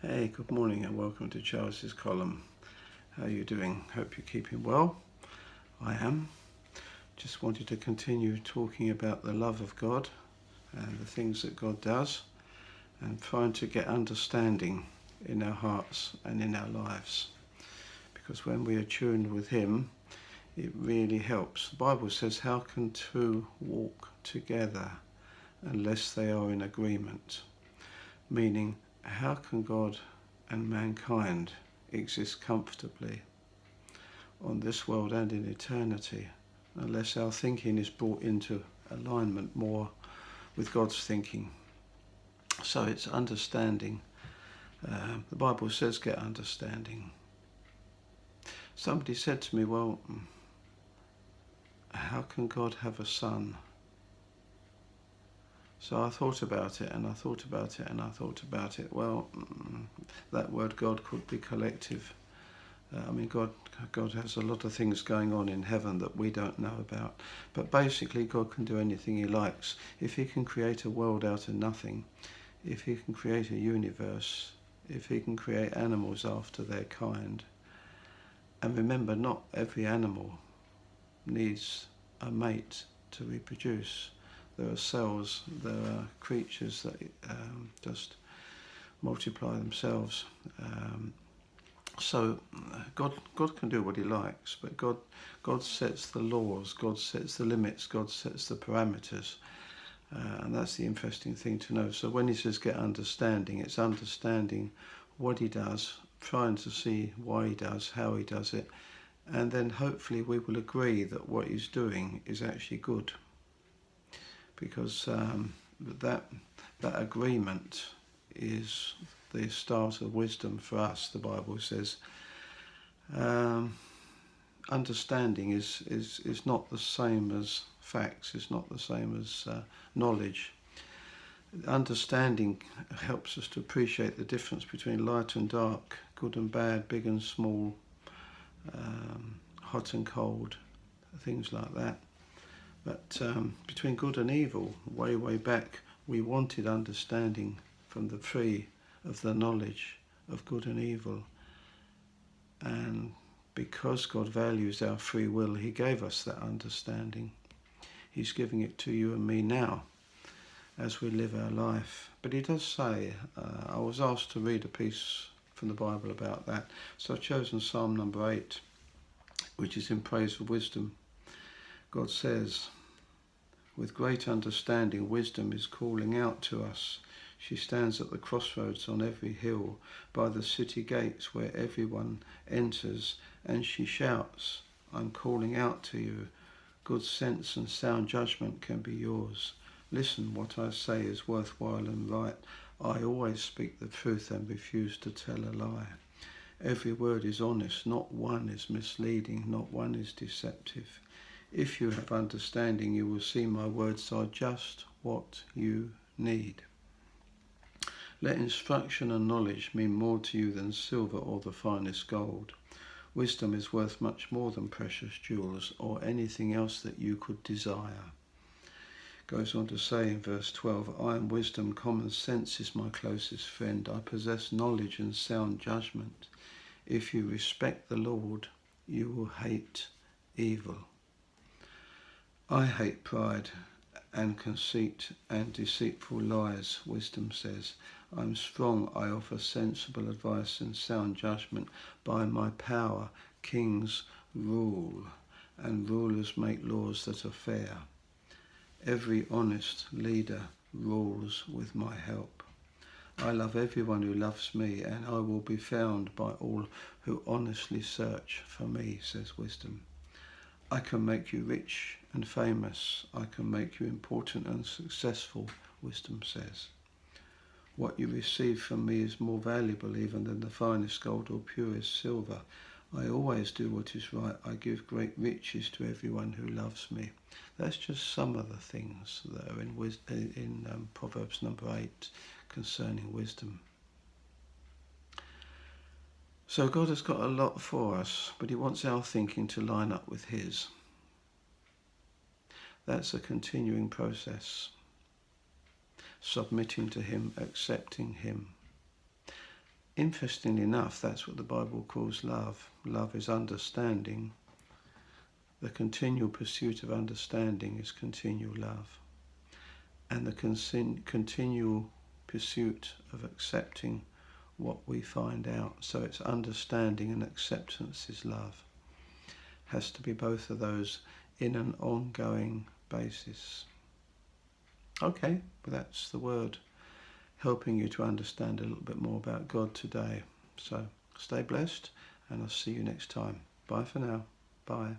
Hey, good morning and welcome to Charles's column. How are you doing? Hope you're keeping well. I am. Just wanted to continue talking about the love of God and the things that God does and trying to get understanding in our hearts and in our lives. Because when we are tuned with Him, it really helps. The Bible says, how can two walk together unless they are in agreement? Meaning, how can God and mankind exist comfortably on this world and in eternity unless our thinking is brought into alignment more with God's thinking? So it's understanding. The Bible says get understanding. Somebody said to me, well, how can God have a son? So I thought about it and I thought about it and I thought about it. Well, that word God could be collective. God has a lot of things going on in heaven that we don't know about. But basically, God can do anything He likes. If He can create a world out of nothing, if He can create a universe, if He can create animals after their kind. And remember, not every animal needs a mate to reproduce. There are cells, there are creatures that just multiply themselves. So God can do what He likes, but God sets the laws, God sets the limits, God sets the parameters. And that's the interesting thing to know. So when He says get understanding, it's understanding what He does, trying to see why He does, how He does it, and then hopefully we will agree that what He's doing is actually good. Because that agreement is the start of wisdom for us, the Bible says. Understanding is not the same as facts, it's not the same as knowledge. Understanding helps us to appreciate the difference between light and dark, good and bad, big and small, hot and cold, things like that. But between good and evil, way back, we wanted understanding from the tree of the knowledge of good and evil. And because God values our free will, He gave us that understanding. He's giving it to you and me now as we live our life. But He does say, I was asked to read a piece from the Bible about that. So I've chosen Psalm number 8, which is in praise of wisdom. God says, with great understanding, wisdom is calling out to us. She stands at the crossroads on every hill, by the city gates where everyone enters, and she shouts, I'm calling out to you. Good sense and sound judgment can be yours. Listen, what I say is worthwhile and right. I always speak the truth and refuse to tell a lie. Every word is honest, not one is misleading, not one is deceptive. If you have understanding, you will see my words are just what you need. Let instruction and knowledge mean more to you than silver or the finest gold. Wisdom is worth much more than precious jewels or anything else that you could desire. Goes on to say in verse 12, I am wisdom, common sense is my closest friend. I possess knowledge and sound judgment. If you respect the Lord, you will hate evil. I hate pride and conceit and deceitful lies, wisdom says. I'm strong, I offer sensible advice and sound judgment. By my power, kings rule, and rulers make laws that are fair. Every honest leader rules with my help. I love everyone who loves me, and I will be found by all who honestly search for me, says wisdom. I can make you rich and famous. I can make you important and successful, wisdom says. What you receive from me is more valuable even than the finest gold or purest silver. I always do what is right. I give great riches to everyone who loves me. That's just some of the things that are in Proverbs number 8 concerning wisdom. So God has got a lot for us, but He wants our thinking to line up with His. That's a continuing process. Submitting to Him, accepting Him. interestingly enough, that's what the Bible calls love. Love is understanding. The continual pursuit of understanding is continual love. And the continual pursuit of accepting what we find out, so it's understanding and acceptance is love. Has to be both of those in an ongoing basis. Okay, well that's the word, helping you to understand a little bit more about God today. So stay blessed, and I'll see you next time. Bye for now. Bye.